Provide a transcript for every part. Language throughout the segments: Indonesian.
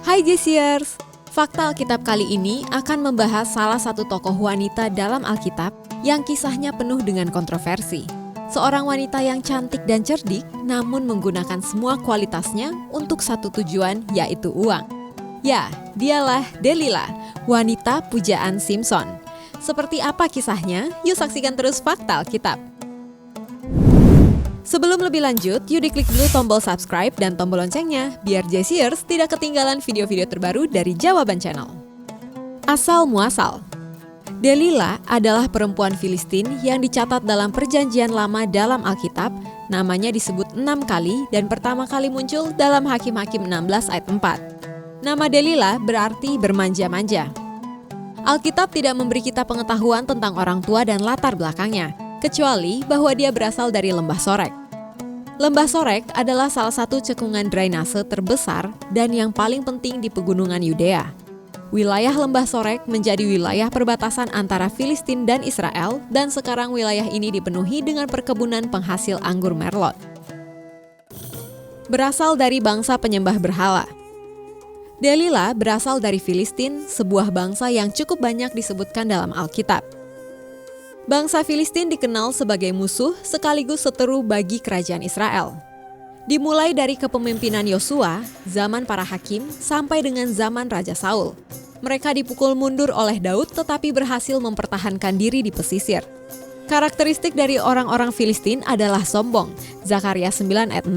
Hai Jesiers, fakta Alkitab kali ini akan membahas salah satu tokoh wanita dalam Alkitab yang kisahnya penuh dengan kontroversi. Seorang wanita yang cantik dan cerdik, namun menggunakan semua kualitasnya untuk satu tujuan, yaitu uang. Ya, dialah Delila, wanita pujaan Simson. Seperti apa kisahnya? Yuk saksikan terus fakta Alkitab. Sebelum lebih lanjut, yuk diklik dulu tombol subscribe dan tombol loncengnya, biar Jesiers tidak ketinggalan video-video terbaru dari Jawaban Channel. Asal muasal. Delila adalah perempuan Filistin yang dicatat dalam Perjanjian Lama dalam Alkitab. Namanya disebut 6 kali dan pertama kali muncul dalam Hakim-Hakim 16 ayat 4. Nama Delila berarti bermanja-manja. Alkitab tidak memberi kita pengetahuan tentang orang tua dan latar belakangnya, kecuali bahwa dia berasal dari Lembah Sorek. Lembah Sorek adalah salah satu cekungan drainase terbesar dan yang paling penting di pegunungan Yudea. Wilayah Lembah Sorek menjadi wilayah perbatasan antara Filistin dan Israel, dan sekarang wilayah ini dipenuhi dengan perkebunan penghasil anggur merlot. Berasal dari bangsa penyembah berhala. Delila berasal dari Filistin, sebuah bangsa yang cukup banyak disebutkan dalam Alkitab. Bangsa Filistin dikenal sebagai musuh sekaligus seteru bagi kerajaan Israel. Dimulai dari kepemimpinan Yosua, zaman para hakim, sampai dengan zaman Raja Saul. Mereka dipukul mundur oleh Daud tetapi berhasil mempertahankan diri di pesisir. Karakteristik dari orang-orang Filistin adalah sombong. Zakaria 9 ayat 6,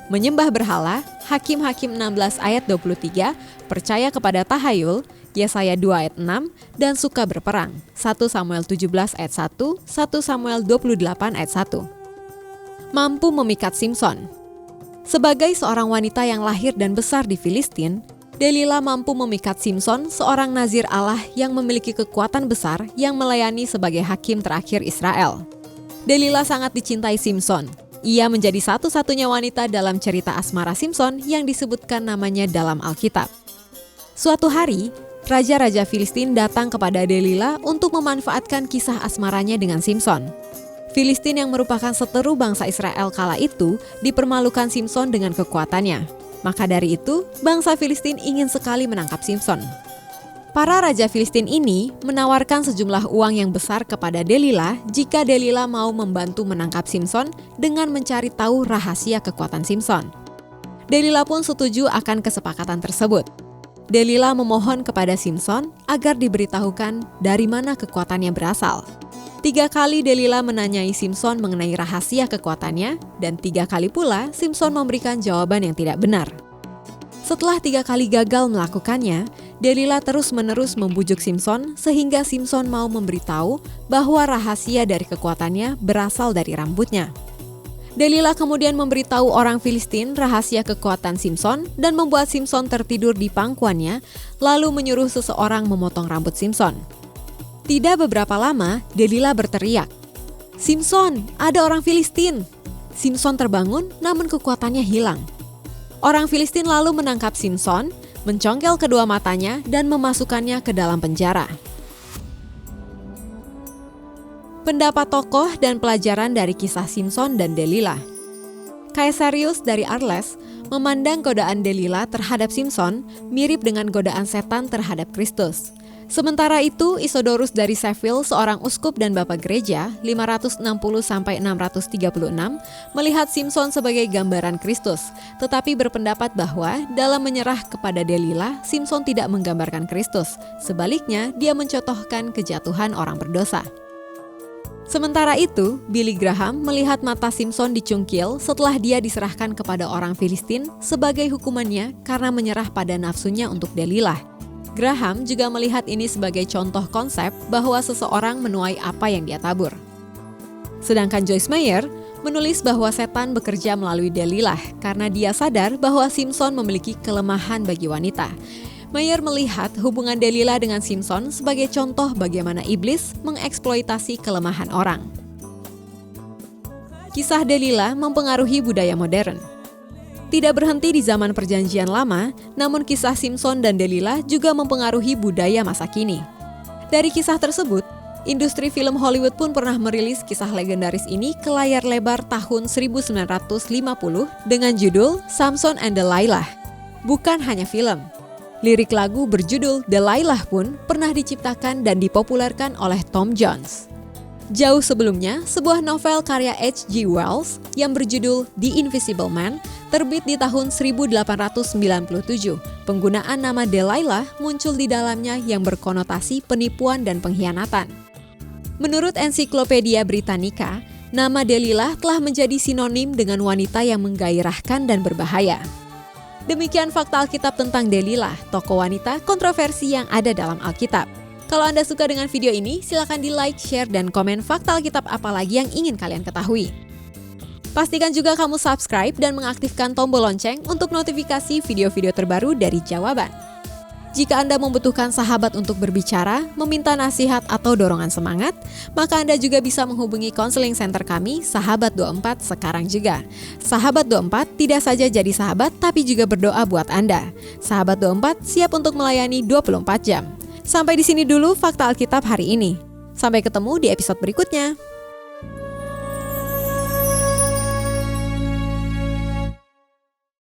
menyembah berhala, Hakim-Hakim 16 ayat 23, percaya kepada tahayul, Yesaya 2 ayat 6, dan suka berperang. 1 Samuel 17 ayat 1, 1 Samuel 28 ayat 1. Mampu memikat Simson. Sebagai seorang wanita yang lahir dan besar di Filistin, Delila mampu memikat Simson, seorang nazir Allah yang memiliki kekuatan besar yang melayani sebagai hakim terakhir Israel. Delila sangat dicintai Simson. Ia menjadi satu-satunya wanita dalam cerita asmara Simson yang disebutkan namanya dalam Alkitab. Suatu hari, raja-raja Filistin datang kepada Delila untuk memanfaatkan kisah asmaranya dengan Simson. Filistin yang merupakan seteru bangsa Israel kala itu dipermalukan Simson dengan kekuatannya. Maka dari itu, bangsa Filistin ingin sekali menangkap Simson. Para raja Filistin ini menawarkan sejumlah uang yang besar kepada Delila jika Delila mau membantu menangkap Simson dengan mencari tahu rahasia kekuatan Simson. Delila pun setuju akan kesepakatan tersebut. Delila memohon kepada Simson agar diberitahukan dari mana kekuatannya berasal. 3 kali Delila menanyai Simson mengenai rahasia kekuatannya, dan 3 kali pula Simson memberikan jawaban yang tidak benar. Setelah 3 kali gagal melakukannya, Delila terus-menerus membujuk Simson sehingga Simson mau memberitahu bahwa rahasia dari kekuatannya berasal dari rambutnya. Delila kemudian memberitahu orang Filistin rahasia kekuatan Simson dan membuat Simson tertidur di pangkuannya, lalu menyuruh seseorang memotong rambut Simson. Tidak beberapa lama, Delila berteriak, "Simson, ada orang Filistin!" Simson terbangun, namun kekuatannya hilang. Orang Filistin lalu menangkap Simson, mencongkel kedua matanya, dan memasukkannya ke dalam penjara. Pendapat tokoh dan pelajaran dari kisah Simson dan Delila. Caesarius dari Arles memandang godaan Delila terhadap Simson mirip dengan godaan setan terhadap Kristus. Sementara itu, Isodorus dari Seville, seorang uskup dan bapak gereja 560-636, melihat Simson sebagai gambaran Kristus, tetapi berpendapat bahwa dalam menyerah kepada Delila, Simson tidak menggambarkan Kristus. Sebaliknya, dia mencontohkan kejatuhan orang berdosa. Sementara itu, Billy Graham melihat mata Simson dicungkil setelah dia diserahkan kepada orang Filistin sebagai hukumannya karena menyerah pada nafsunya untuk Delila. Graham juga melihat ini sebagai contoh konsep bahwa seseorang menuai apa yang dia tabur. Sedangkan Joyce Meyer menulis bahwa setan bekerja melalui Delila karena dia sadar bahwa Simson memiliki kelemahan bagi wanita. Meyer melihat hubungan Delila dengan Simson sebagai contoh bagaimana iblis mengeksploitasi kelemahan orang. Kisah Delila mempengaruhi budaya modern. Tidak berhenti di zaman Perjanjian Lama, namun kisah Simson dan Delila juga mempengaruhi budaya masa kini. Dari kisah tersebut, industri film Hollywood pun pernah merilis kisah legendaris ini ke layar lebar tahun 1950 dengan judul Samson and Delilah. Bukan hanya film. Lirik lagu berjudul Delilah pun pernah diciptakan dan dipopulerkan oleh Tom Jones. Jauh sebelumnya, sebuah novel karya H.G. Wells yang berjudul The Invisible Man terbit di tahun 1897. Penggunaan nama Delilah muncul di dalamnya yang berkonotasi penipuan dan pengkhianatan. Menurut Ensiklopedia Britannica, nama Delilah telah menjadi sinonim dengan wanita yang menggairahkan dan berbahaya. Demikian fakta Alkitab tentang Delilah, tokoh wanita kontroversi yang ada dalam Alkitab. Kalau Anda suka dengan video ini, silakan di-like, share, dan komen fakta Alkitab apa lagi yang ingin kalian ketahui. Pastikan juga kamu subscribe dan mengaktifkan tombol lonceng untuk notifikasi video-video terbaru dari Jawaban. Jika Anda membutuhkan sahabat untuk berbicara, meminta nasihat atau dorongan semangat, maka Anda juga bisa menghubungi konseling center kami, Sahabat 24, sekarang juga. Sahabat 24 tidak saja jadi sahabat, tapi juga berdoa buat Anda. Sahabat 24 siap untuk melayani 24 jam. Sampai di sini dulu fakta Alkitab hari ini. Sampai ketemu di episode berikutnya.